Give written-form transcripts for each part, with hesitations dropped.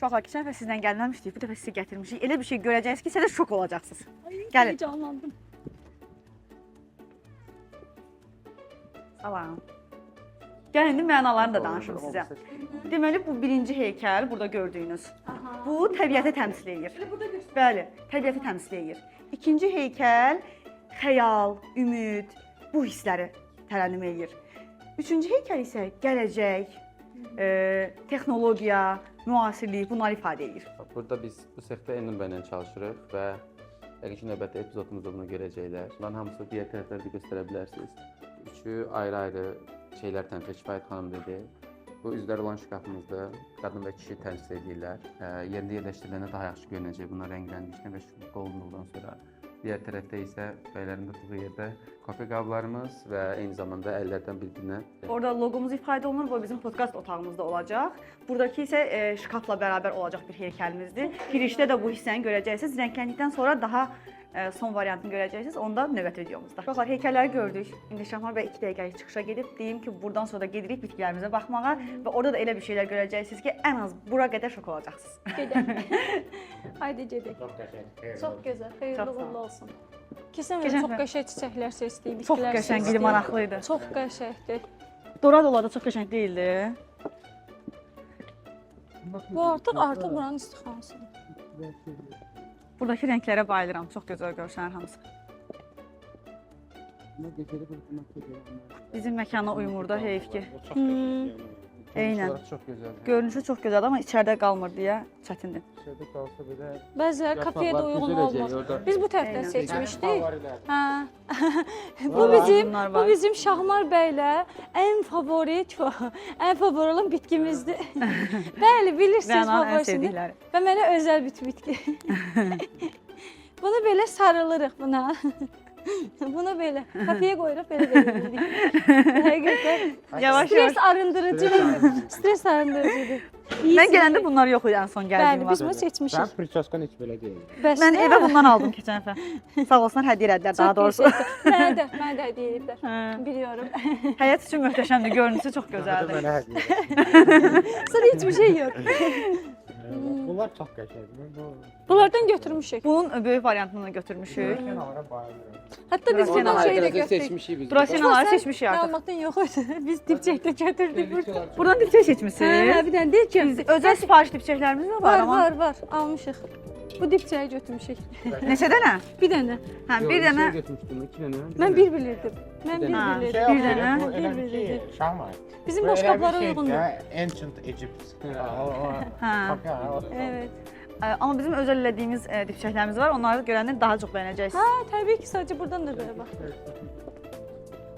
Uşaqlar, keçən dəfə sizdən gəlməmişdik, bu dəfə sizə gətirmişik. Elə bir şey görəcəksiniz ki, siz də şok olacaqsınız. Gəlin. Heyecanlandım. Salam. Gəlin, indi mənalarını da danışım sizə. Deməli, bu birinci heykəl, burada gördüyünüz. Bu təbiəti təmsil edir. Bəli, təbiəti təmsil edir. İkinci heykəl xəyal, ümid, bu hissləri tərənnüm edir. Üçüncü heykəl isə gələcək, texnologiya, müasirlik bunları ifadə edir. Burada biz bu sexdə Elnur bəylə çalışırıq və yəqin ki, növbəti epizodumuzda bunu görəcəklər. Bunların hamısı digər tərəflərdə göstərə bilərsiniz. Üçü ayrı-ayrı şeylər təmsil Kifayət xanım dedi. Bu üzləri olan şkafımızda qadın və kişi təmsil edirlər. Yerində yerləşdiriləndə daha yaxşı görünəcək bunlar rəngləndikdən və şübhə olunduqdan sonra. Digər tərəfdə isə bəylərin durduğu yerdə kofe qablarımız və eyni zamanda əllərdən bir-birinə. Orada loqomuz ifadə olunur, bu bizim podkast otağımızda olacaq. Buradakı isə şkafla bərabər olacaq bir heykəlimizdir. Girişdə də bu hissəni görəcəksiniz. Rəngləndikdən sonra daha son variantını görəcəksiniz. Onda növbəti videomuzda. Uşaqlar, heykəlləri gördük. İndi Şahmar bəy 2 dəqiqəlik çıxışa gedib deyim ki, buradan sonra da gedirik bitkilərimizə baxmağa və orada da elə bir şeylər görəcəksiniz ki, ən az bura qədər şok olacaqsınız. Gedək. Haydi gedək. Çox gözəl, xeyirli uğurlu olsun. Keçən çox qəşəng çiçəklər seçdik, Çox bitkilər qəşəng, seçdik. maraqlı idi. Çox qəşəngdir. Dorad da çox qəşəng deyildi. Bu artıq buranın istixanasıdır. Buradakı rənglərə bayılıram. Çox gözəl görsənir hamısı. Bizim məkana uymur da, heyf ki. Eynən. Çox gözəldir. Görünüşü çox gözəldir, amma içəridə qalmır deyə çətindir. İçəridə qalsa belə Bəziləri kafeyə də uyğun olmur. Biz bu tərəfdən seçmişdik. Hə. Bu bizim Şahmar bəylə ən favori olan bitkimizdir. Bəli, bilirsiniz favorisini. Və mənə özəl bir bitki. Bunu belə sarılırıq buna. Bunu belə kafeyə qoyuruq, belə veririk. Həqiqətən stres arındırıcıdır. Stres arındırıcıdır. Mən gələndə bunlar yox idi ən son gəldiyim vaxt. Bəli, biz bunu seçmişik. Sən priçaskan heç belə deyil. Mən evə bundan aldım keçən dəfə. Sağ olsunlar, hədiyyə elədilər daha doğrusu. Mənə də hədiyyə ediblər. Biliyorum. Həyat üçün möhtəşəmdir, görünüşü çox gözəldir. Mənə hədiyyə. Sonra heç bir şey yox. Bunlar çox qəşəngdir. Bunlardan götürmüşük. Bunun böyük variantını götürmüşük. Kenara bayılıram. Hətta biz bundan şey də götürdük. Durasenaları seçmişik artıq. Məlumatın yox idi. Biz dipçəkdə götürdük burada. Buradan dipçək seçmişik. Hə, bir dənə deyir ki, Biz özəl sifariş dipçəklərimiz də var amma. Var, almışıq. Bu dipçəyi götürmüşük. Neçə dənə? Bir dənə. Hə, bir dənə. götürmüşdüm, 2 dənə. Mən bir bilirdim. Mən bir bilirdim. Bir dənə. Bu elə bir şey, Şahmar. Bizim boşqablara uyğundur. Ancient Egypt. Hə. Evet. Amma bizim özəl elədiyimiz dipçəklərimiz var. Onları görəndə daha çox bəyənəcəksiniz. Ha, təbii ki, sadəcə buradan da belə bax.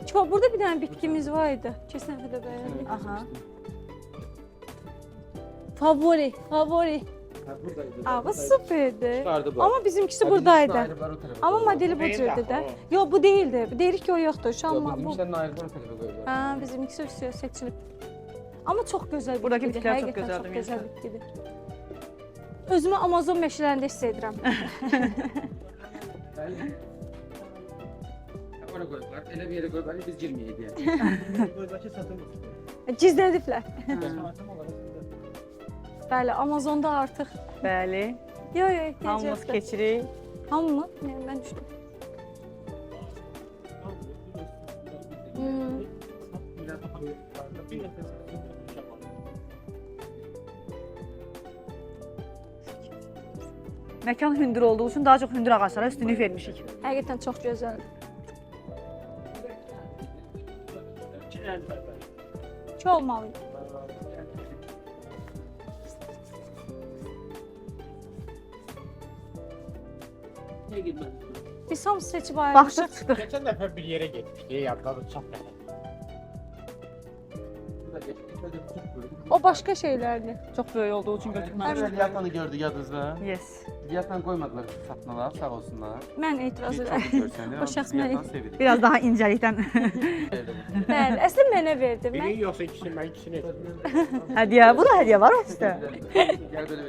Çox burada bir dənə bitkimiz var idi. Keçən dəfə də bəyəndik. Aha. Favori. Aa, bu süperdi. Amma bizimkisi buradaydı. Amma modeli bu cürdü də. Yox, bu değildi. Deyirik ki, o yoxdur. Şamma bu. Bizimkilərin ayrı bir tərəfə qoyuyorlar. Ha, bizimkisi seçilib. Amma çox gözəl bitkidir. Buradakı bitkilər çox Həqiqətən gözəldir. Çox gözəl bitkidir. Özümü Amazon meşələrində hiss edirəm. Ora qoyublar, elə bir yerə qoyublar ki, biz girməyək deyə. Buradakı satılmır. Gizlədiblər. Bəli, Amazonda artıq. Bəli. Yox, Hamımız keçirik. Hamı mı? Mən düşdüm. Məkan hündür olduğu üçün daha çox hündür ağaclara üstünlük vermişik. Həqiqətən çox gözəldir. Çox olmalıydı. Biz hamısı seçib ayrılmışıq. Baxdıq, çıxdıq. Keçən dəfə bir yerə getmişdik, yaddadır, çox qəşəng. O başqa şeylərdir. Çox böyük olduğu üçün götürməmişik. Diyatanı gördük yadınızda. Yes. Diyatan qoymadılar satmalar, sağ olsunlar. Mən etiraz Çok edirəm. görsənir, O şəxs mənə sevirik. Biraz daha incəlikdən. Bəli, əslində mənə verdi. Biri yoxsa ikisini, mən ikisini etdim. Hədiyyə, bu da hədiyyə var üstə. Gəl belə.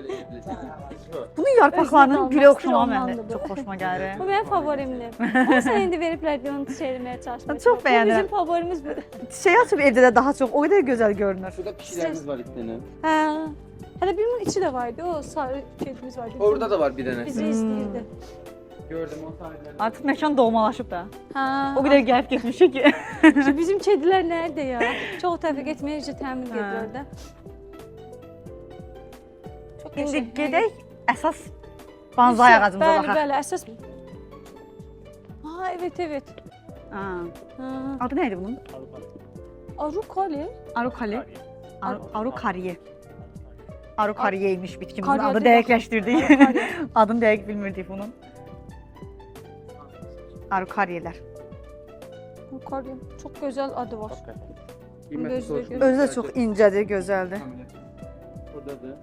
Bunun yarpaqlarının Özünə gülə qalmaz, oxşamağı bir məndə romandır bu. çox xoşuma gəlir. Bu mənim favorimdir. Onu sən indi veriblər deyə onu çevirməyə çalışdım. Çox bəyənirəm. Bu bizim favorimiz budur. Çiçək açıb evdə də daha çox o qədər gözəl görünür. Şurada pişilərimiz var 2 dənə. Hə. Hələ birinin içi də var idi. O sarı kedimiz var idi. Orada da var bir dənə. Bizi izləyirdi. Gördüm o sahillərdə. Artıq məkan doğmalaşıb da. Hə. O qədər gəlib getmişik ki. Şimdi bizim kedilər nerede ya? Çox təvəqqə etməyə necə təmin edirlər də. Çox İndi qəşəng. gedək əsas banzai ağacımıza Bəli, baxaq. bəli, əsas. Ha, evet, evet. Ha. Ha. Adı nə idi bunun? Arukali. Arukali. Arukariye. Arukariyeymiş bitkimizin Kariye adı de dəqiqləşdirdik. Arukariye. Adını dəqiq bilmirdik bunun. Arukariyelər. Arukali. Çok güzel adı var. Qiyməti Gözlə soruşma. gör. Özü də çox incədir, gözəldir. Buradadır.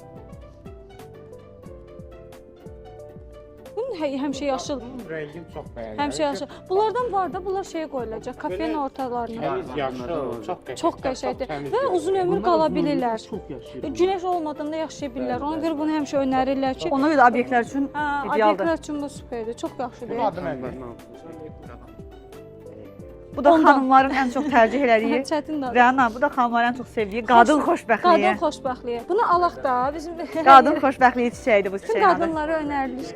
Bunun həmişə yaşıl. Rengim çok beğendim. Həmişə yaşıl. Bunlardan var da, bunlar şeye qoyulacaq, kafenin ortalarına. Temiz yaşlı, çok qəşəng. Çox qəşəngdir təmiz və bir- uzun ömür qala bilirlər. Günəş olmadığında yaşaya bilirlər. Ona görə bunu həmişə önərirlər ki, Ona görə də obyektlər üçün hə, idealdır. obyektlər üçün bu superdir. Çox yaxşıdır. Bunun adı nədir? Bu da Ondan. xanımların ən çox tərcih elədiyi Çətin də. Rəna, bu da xanımların ən çox sevdiyi qadın xoşbəxtliyi. Qadın xoşbəxtliyi. Bunu alaq da bizim Qadın xoşbəxtliyi çiçəyidir bu bütün çiçəyin adı. qadınlara önərilir.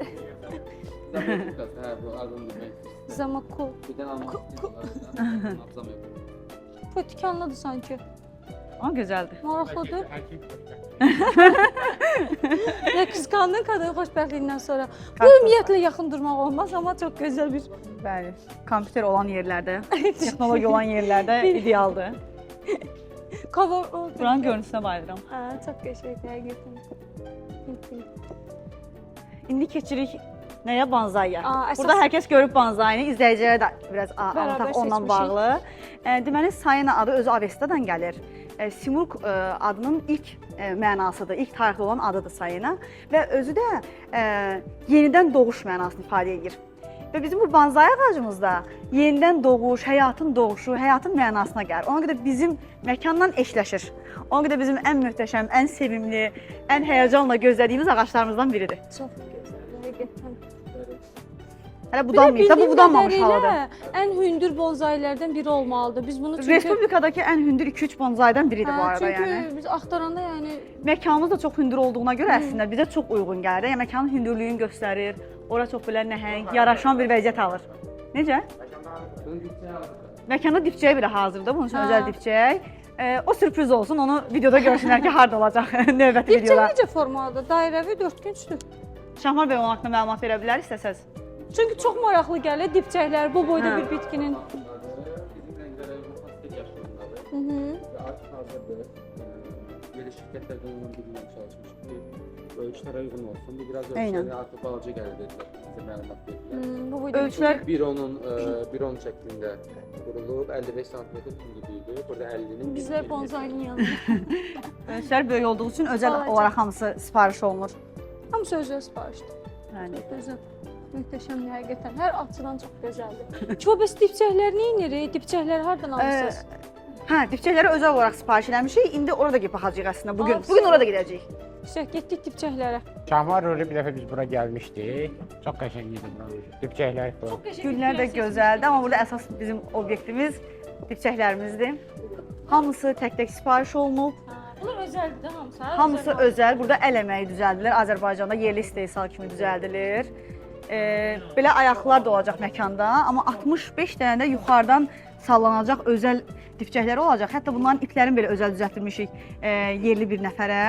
Hə, bu adını demək. Zamakul. Bir dənə almaq istəyirəm. Bu tikanlıdır sanki. Amma gözəldir. Maraqlıdır. Erkek xoşbəxt. Ya qısqandın qadın xoşbəxtliyindən sonra. Bu ümumiyyətlə yaxın durmaq olmaz, amma çox gözəl bir Bəli. Kompüter olan yerlərdə, texnologiya olan yerlərdə idealdır. cover. Buranın görüntüsünə bayılıram. Hə, çox qəşəng həqiqətən. İndi keçirik nəyə? Banzaiya. Əsas- Burada hər kəs görüb banzaini, izləyicilərə də biraz Bərabər anlataq ondan seçmişik. bağlı. Deməli, Sayena adı özü Avestadan gəlir. Simurq adının ilk mənasıdır, ilk tarixdə olan adıdır Sayena və özü də yenidən doğuş mənasını ifadə edir. Və bizim bu banzai ağacımızda yenidən doğuş, həyatın doğuşu, həyatın mənasına gəlir. Ona görə bizim məkanla eşləşir. Ona görə bizim ən möhtəşəm, ən sevimli, ən həyəcanla gözlədiyimiz ağaclarımızdan biridir. Çox gözəl həqiqətən. Hələ budanmayıb, bu budanmamış halıdır. Ən hündür bonzailərdən biri olmalıdır. Biz bunu çünki Respublikadakı ən hündür 2-3 bonzaidən biridir bu arada çünki yəni. biz axtaranda yəni Məkanımız da çox hündür olduğuna görə əslində bizə çox uyğun gəlir. Yəni məkanın hündürlüyünü göstərir. Ora çox belə nəhəng, yaraşan bir vəziyyət alır. Necə? Məkanda dibçək belə hazırdır. Bunun üçün Hə. özəl dibçək. O sürpriz olsun. Onu videoda görsünlər ki, harda olacaq növbəti dibçək videolar. necə formalıdır? Dairəvi, dörtgünçdür. Şahmar bəy onun haqqında məlumat verə bilər istəsəz. Çünki çox maraqlı gəlir dibçəklər bu boyda Hə. bir bitkinin. Bizim rənglərimiz pastel yaşlarındadır. Mhm. Və artıq hazırdır. Belə şirkətlərdən olan birilə çalışmışıq ki, ölçülərə uyğun olsun. Bu biraz Eynən. ölçüləri artıq balaca gəlir dedilər. Bizə məlumat verdilər. Bu boyda. Ölçülər Bir onun şəklində qurulub 55 sm hündürlüyüdür. Burada 50-nin Bizlər bonzainin yanında. ölçülər böyük olduğu üçün özəl Balaca. olaraq hamısı sifariş olunur. Hamısı özəl sifarişdir. Yəni Gözəl. Möhtəşəmdir həqiqətən. Hər açıdan çox gözəldir. Çobəs dibçəklər nə edirik? Dibçəkləri hardan alırsınız? Hə, dibçəkləri özəl olaraq sifariş eləmişik. İndi orada gedib baxacağıq əslində bugün. Aa, Bugün orada gedəcəyik. İşte getdik dibçəklərə. Şahmar rolü bir dəfə biz bura gəlmişdik. Çox qəşəng idi bura. Dibçəklər falan. Güllər də gözəldir, amma burada əsas bizim obyektimiz dibçəklərimizdir. Hamısı tək-tək sifariş olunub. Bunlar özəldir də hamısı. Hamısı özəl. Burada əl əməyi düzəldilir. Azərbaycanda yerli istehsal kimi düzəldilir. Belə ayaqlar da olacaq məkanda, amma 65 dənə də yuxarıdan sallanacaq özəl dibçəkləri olacaq. Hətta bunların iplərini belə özəl düzəltdirmişik yerli bir nəfərə.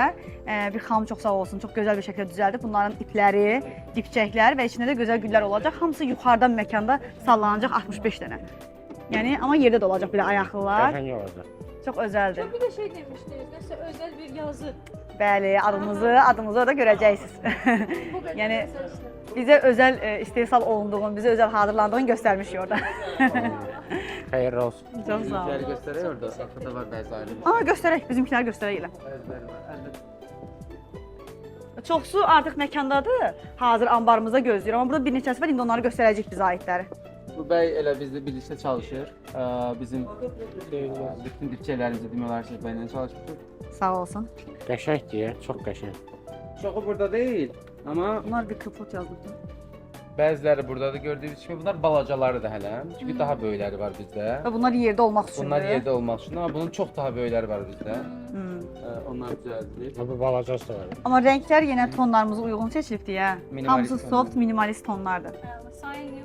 Bir xanım çox sağ olsun, çox gözəl bir şəkildə düzəldib. Bunların ipləri, dibçəklər və içində də gözəl güllər olacaq. Hamısı yuxarıdan məkanda sallanacaq 65 dənə. Yəni amma yerdə də olacaq belə ayaqlılar. Qəşəng olacaq. Çox özəldir. Bir də şey demişdiniz, nəsə özəl bir yazı. Bəli, adımızı orada görəcəksiniz. Bu qədər Yəni gözəl işlər. bizə özəl istehsal olunduğunu, bizə özəl hazırlandığını göstərmişik orada. Xeyirli olsun. Çox sağ olun. Bizləri göstərək orada. Arxada var bəzi ayrılmış. Amma göstərək, bizimkiləri göstərək elə. Bəziləri var. Əldə Çoxsu artıq məkandadır. Hazır anbarımıza gözləyir. Amma burada bir neçəsi var, indi onları göstərəcəyik bizə aidləri. Bu bəy elə bizlə birlikdə çalışır. Bizim bütün dibçəklərimizi demək olar ki, bəylə çalışmışıq. Sağ olsun. Qəşəngdir, çox qəşəng. Çoxu burada deyil, amma Bunlar bir kapot yazdık. bəziləri buradadır gördüyünüz kimi. Bunlar balacalarıdır hələ. Çünki daha böyükləri var bizdə. Və bunlar yerdə olmaq üçündür. Bunlar yerdə olmaq üçün, amma bunun çox daha böyükləri var bizdə. Onlar düzəldilir. Bu balacası da var. Amma rənglər yenə tonlarımıza uyğun seçilibdi ya. Minimalist Hamısı tonlar. soft, minimalist tonlardır. Sayın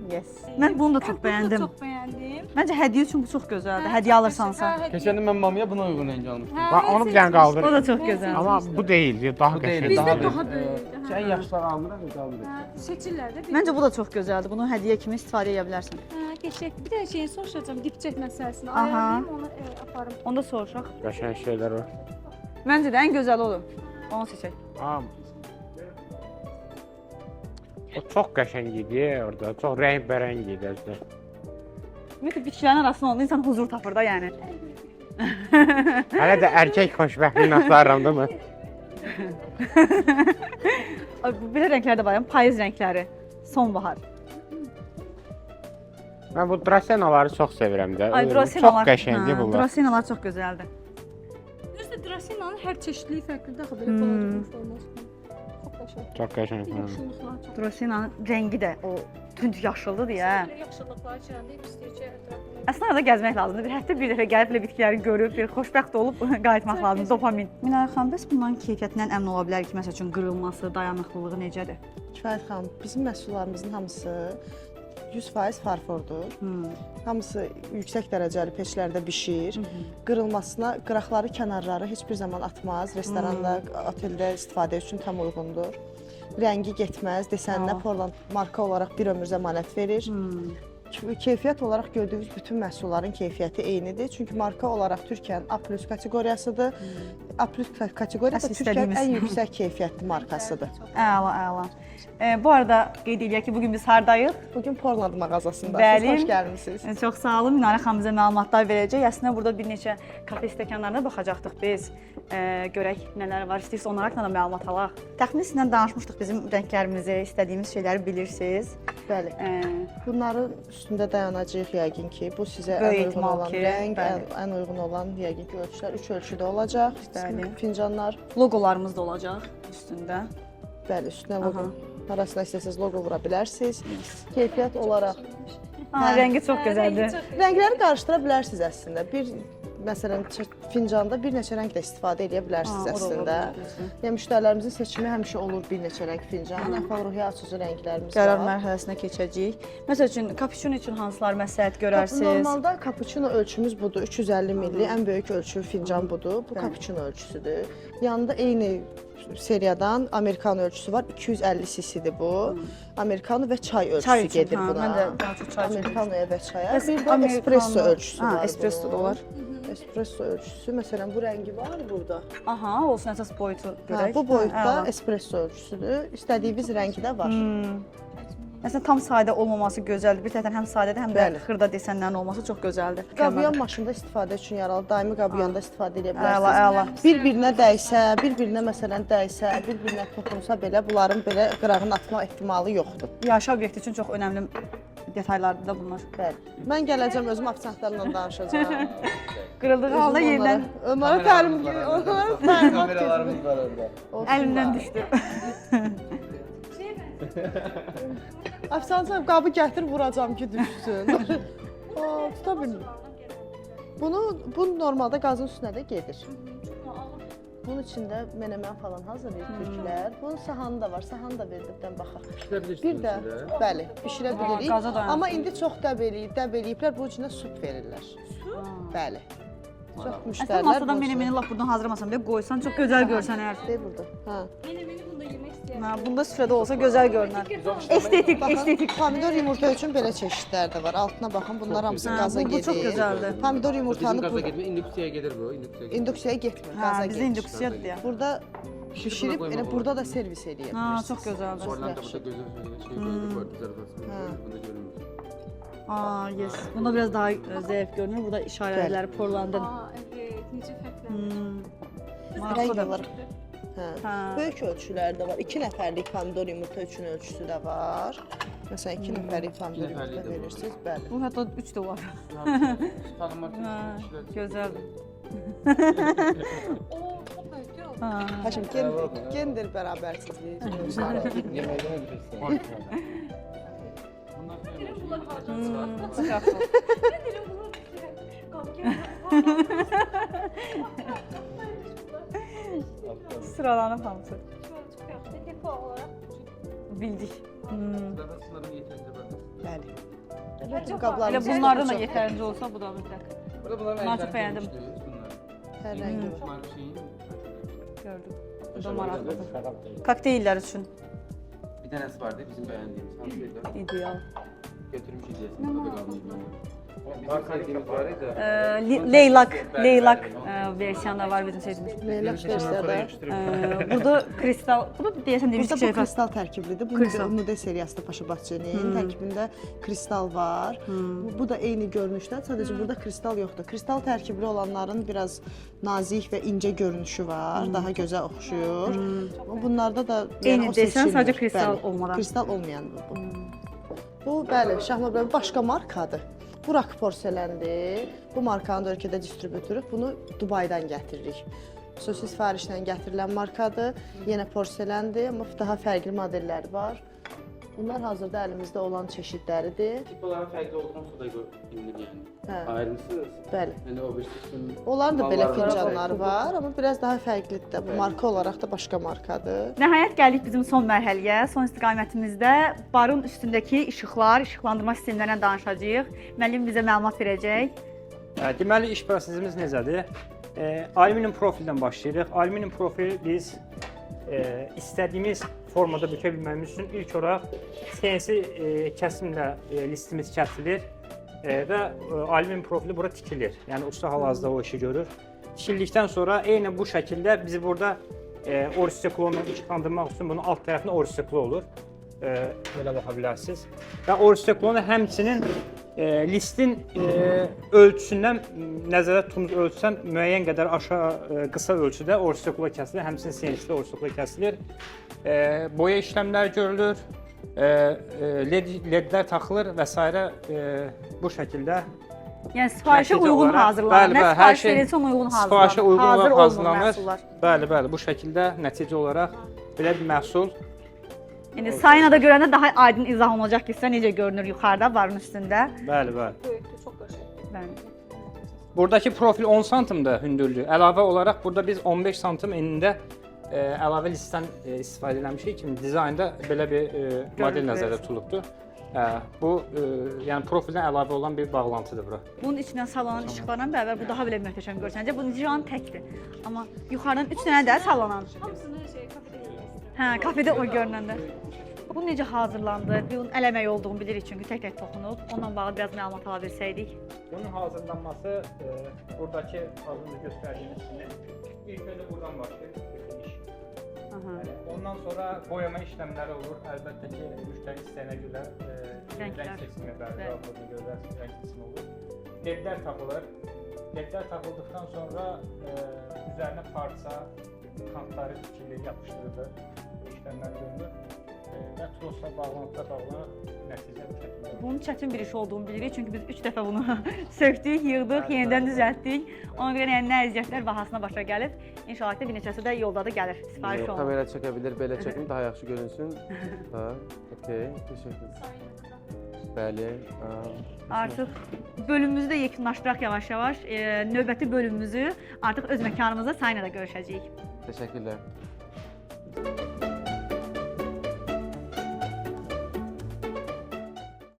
Yes. Mən bunu da çox bəyəndim. Çox bəyəndim. Məncə hədiyyə üçün bu çox gözəldir. Hədiyyə alırsansa. Keçən il mən mamaya buna uyğun rəng almışdım. Bax onu bir dənə qaldır. O da çox gözəldir. Amma bu deyil, daha Bu deyil, qəşəng. Bizdə daha daha bir- böyükdür. Ən yaxşıları almıram, qalmır. Seçirlər də. Məncə bu da çox gözəldir. Bunu hədiyyə kimi istifadə edə bilərsən. Geçək. Bir də şeyi soruşacağam, dipçək məsələsini. Aha. Ayarlayım, onu aparım. Onda soruşaq. Qəşəng şeylər var. Məncə də ən gözəli odur. Onu seçək. Am. O çox qəşəng idi orada. Çox rəngbərəng idi özü. Ümumiyyətlə bitkilərin arasında olanda insan huzur tapır da yəni. Hələ də erkək xoşbəxtliyini axtarıram da mən. Ay, belə rənglər də var, yəni payız rəngləri, sonbahar. Mən bu drasenaları çox sevirəm də. Ay, Çox drasenalar. qəşəngdir bunlar. Drasenalar çox gözəldir. Düzdür, Drasinanın hər çeşidliyi fərqlidir axı belə balaca forması. Çox qəşəng. Çox qəşəng. Yaşıllıqlar çox. Drasenanın rəngi də o tünd yaşıldır deyə. Yaxşılıqlar içəndə hep istəyir ki, ətrafında. Əslində arada gəzmək lazımdır. Bir həftə bir dəfə gəlib belə bitkiləri görüb, bir xoşbəxt olub qayıtmaq lazımdır. Dopamin. Minara xanım, bəs bunların keyfiyyətindən əmin ola bilərik ki, məsəl üçün qırılması, dayanıqlılığı necədir? Kifayət xanım, bizim məhsullarımızın hamısı 100% farfordur. Hamısı yüksək dərəcəli peçlərdə bişir. Qırılmasına, qıraqları, kənarları heç bir zaman atmaz. Restoranda, oteldə istifadə üçün tam uyğundur. Rəngi getməz, desəninə Portland marka olaraq bir ömür zəmanət verir. Keyfiyyət olaraq gördüyünüz bütün məhsulların keyfiyyəti eynidir. Çünki marka olaraq Türkiyənin A+ kateqoriyasıdır. A+ kateqoriyası Əsl Türkiyənin istədiyimiz. ən yüksək keyfiyyətli markasıdır. Əla, əla. Bu arada qeyd edək ki, bugün biz hardayıq? Bugün Portland mağazasındasınız. Bəli. Xoş gəlmisiniz. Çox sağ olun. Minara xanım bizə məlumatlar verəcək. Əslində burada bir neçə kafe stəkanlarına baxacaqdıq biz. Görək nələr var. İstəyirsə onlara da məlumat alaq. Təxmini sizinlə danışmışdıq bizim rənglərimizi, istədiyimiz şeyləri bilirsiniz. Bəli. Bunların üstündə dayanacağıq yəqin ki, bu sizə Böyük ən uyğun ehtimal olan ki, rəng, bəli. ən uyğun olan yəqin ki, ölçülər 3 ölçüdə olacaq. Bəli. Fincanlar, Loqolarımız da olacaq üstündə. bəli, üstünə loqo. Arasına istəsəz loqo vura bilərsiniz. Keyfiyyət olaraq Rəngi çox gözəldir. rəngləri qarışdıra bilərsiniz əslində. Məsələn, fincanda bir neçə rəng də istifadə edə bilərsiniz O da olur, əslində. düzdür. Yəni müştərilərimizin seçimi həmişə olur bir neçə rəng fincan. Əhval-ruhiyyə açıcı rənglərimiz Qərar var. mərhələsinə keçəcəyik. Məsəl üçün kapuçino üçün hansılar məsləhət görərsiniz? Normalda kapuçino ölçümüz budur. 350 milli ən böyük ölçü fincan budur. Bu kapuçino ölçüsüdür. Yanında eyni seriyadan Amerikan ölçüsü var. 250 cc-dir bu. Amerikano və çay ölçüsü Çay üçün, gedir buna. Mən də daha çox çay üçün. Amerikanoya və çaya. Bəs Bir də Amerikano- espresso ölçüsü var. Espresso da bunun. olar. Espresso ölçüsü. Məsələn, bu rəngi var burada. Aha, olsun əsas boyutu görək. Bu boyutda Əla. espresso ölçüsüdür. İstədiyiniz rəngi də var. Əslində tam sadə olmaması gözəldir. Bir tərəfdən həm sadədir, həm də Bəli. xırda desənlərin olması çox gözəldir. Qabıyan maşında istifadə üçün yaralı. Daimi qabıyanda istifadə edə Əla, bilərsiniz. əla. Bir-birinə dəysə, bir-birinə məsələn dəysə, bir-birinə toxunsa belə bunların belə qırağını atma ehtimalı yoxdur. Yaşa obyekti üçün çox önəmli detallardır da bunlar. Bəli. Mən gələcəm özüm afisantlarla danışacağam. Qırıldığı halda yerdən Onlara təlim, onlara təlimat Kameralarımız var orada. əlindən düşdü. Afisantım qabı gətir vuracam ki düşsün. Tuta bilmir. Bu normalda qazın üstünə də gedir. Bunun içində menemen falan hazırlayır türklər. Bunun sahanı da var. Sahanı da verdirdən baxaq. Bir də bəli, bişirə bilirik. qaza dayansın. Amma indi çox dəb eləyiblər, bunun içində süd verirlər. Bəli. Çox Əslində müştərilər masadan bu menemeni lap buradan hazırlamasan belə qoysan çox gözəl görsən hər. şey burada. Hə. Menemeni bunda yemək istəyirəm. Ha, bunda süfrədə olsa gözəl görünər. Estetik, Baxın, estetik. pomidor yumurta üçün belə çeşidlər də var. Altına baxın, bunlar hamısı qaza bu gedir. çox gözəldir. Pomidor Bizim yumurtanı qaza bu getmir, induksiyaya gedir bu. induksiyaya getmir, Hə, qaza bizdə gedir. induksiyadır deyə. Burada bişirib, qoymaq elə olar. burada da servis eləyə Ha, bilirsiniz. çox gözəldir. Oradan da burada gözü şey koydu, bu zarfasını bunda görünmür. Aa, yes. Bunda biraz daha zəif görünür. Burada işarələri porlandın. Aa, evet, necə fərqlənir. Maraqlı Rəng da. olaraq. Hə. Hə. Böyük ölçülər də var. 2 nəfərlik pomidor yumurta üçün ölçüsü də var. Məsələn, 2 nəfərlik pomidor nəfərlik yumurta də var. verirsiniz, bəli. Bu hətta 3 də var. Tanımaq Ha, gözəldir. Oo, çox böyükdür. Ha. Haşim, gender bərabərsizliyi. Yeməkdən öncəsi. Çox yaxşı. Sıralanıb hamısı. Çox yaxşı. Depo olaraq Bildik. Bəli. Çox Elə Qablarımız bunlardan da çox- yetərincə olsa bu da mütləq. Bunları çox bəyəndim. Hər rəngi var. Gördüm. Bu da maraqlıdır. Xarab deyil. Kokteyller üçün Bir tanesi vardı bizim beğendiğimiz. Hansıydı? ideal. Götürmüş hediyesini. O da kalmışdı. Bizim sevdiğimiz var ya. Leylak versiyonu var bizim sevdiyimiz. Leylak versiyada. Burada kristal, bu da deyəsən demişdik Burada bu şey. kristal tərkiblidir. Bu Kristal. Nude seriyasında Paşabahçenin tərkibində kristal var. Bu da eyni görünüşdə, sadəcə burada kristal yoxdur. Kristal tərkibli olanların biraz nazik və incə görünüşü var, daha gözə oxşuyur. Bunlarda da Eyni o desən, seçilmir. sadəcə kristal Bəli, olmadan. Kristal olmayandır bu. Bu bəli, Şahmabra başqa markadır. Bu Rak porseləndir. Bu markanın da ölkədə distribütörü. Bunu Dubaydan gətiririk. Xüsusi sifarişlə gətirilən markadır. Yenə porseləndir, amma daha fərqli modelləri var. Bunlar hazırda əlimizdə olan çeşidləridir. Tip olarak farklı olduğunu da bilinir yani. Hə, Ayrıntısı. bəli. Yani o birisinin... Onların da belə Malları fincanları var, amma biraz daha fərqlidir də. Bu marka olaraq da başqa markadır. Nəhayət gəldik bizim son mərhələyə. Son istiqamətimizdə barın üstündəki işıqlar, işıqlandırma sistemlərindən danışacağıq. Müəllim bizə məlumat verəcək. Deməli iş prosesimiz necədir? Alüminium profildən başlayırıq. Alüminium profili biz istədiyimiz formada bükə bilməyimiz üçün ilk olaraq CNC kəsimlə listimiz kəsilir və alüminium profili bura tikilir. Yəni usta hal-hazırda o işi görür. Tikildikdən sonra eyni bu şəkildə bizi burada orsiklonu işıqlandırmaq üçün bunun alt tərəfində orsiklo olur. Belə baxa bilərsiniz. Və orsiklonu həmçinin listin ölçüsündən nəzərdə tutduğumuz ölçüdən müəyyən qədər aşağı qısa ölçüdə orsiklo kəsilir, həmçinin CNC-də orsiklo kəsilir. Boya işləmləri görülür, LED-lər taxılır və s. Bu şəkildə Yəni sifarişə nəticə uyğun olaraq- hazırlanır. Nə bəli, hər sifariş şey verilsə ona uyğun hazırlanır. sifarişə uyğun Hazır olaraq olmayan hazırlanır. məhsullar. Bəli, bu şəkildə nəticə olaraq belə bir məhsul. Yəni sayına da görəndə daha aydın izah olacaq ki, sizə necə görünür yuxarıda barın üstündə. Bəli, bəli. böyükdür, çox qəşəngdir. Bəli. Buradakı profil 10 sm-dır hündürlüyü. Əlavə olaraq burada biz 15 sm enində əlavə listdən istifadə etmişik ki, dizaynda belə bir model nəzərdə tutulubdur. Bu yəni profildən əlavə olan bir bağlantıdır bura. Bunun içindən sallanan işıqlarla bərabər bu daha belə möhtəşəm görsənəcək. Bu necə təkdir. Amma yuxarıdan 3 dənə də sallanan. Hamısını kafedə yeyəcəksən. Hə, kafedə o görünəndə. Bu necə hazırlandı? Bunun əl əməyi olduğunu bilirik çünki tək-tək toxunub. Onunla bağlı biraz məlumat ala bilsəydik. Bunun hazırlanması buradakı az öncə göstərdiyimiz kimi ilk öncə buradan başlayır bütün iş. Yəni, ondan sonra boyama işləmləri olur. Əlbəttə ki, müştəri istəyinə görə Rənglər. rəng seçimi bəli, görə rəng seçimi olur. LED-lər taxılır. LED-lər taxıldıqdan sonra üzərinə parça, kantları tikilir, yapışdırılır. Bu işləmlər görülür və trosla bağlantıda bağlanır. Nəticə bu şəkildə. Bunun çətin bir iş olduğunu bilirik çünki biz 3 dəfə bunu sökdük, yığdıq, yenidən düzəltdik. Ona görə yəni nə əziyyətlər bahasına başa gəlib. İnşallah da bir neçəsi də yolda da gəlir. Sifariş olunur. Kamera çekebilir, belə çekim daha yaxşı görünsün. Ha, okey, teşekkür. Bəli. Artıq bölümümüzü də yekunlaşdıraq yavaş-yavaş. Növbəti bölümümüzü artıq öz məkanımızda Sayna da görüşəcəyik. Teşekkürler.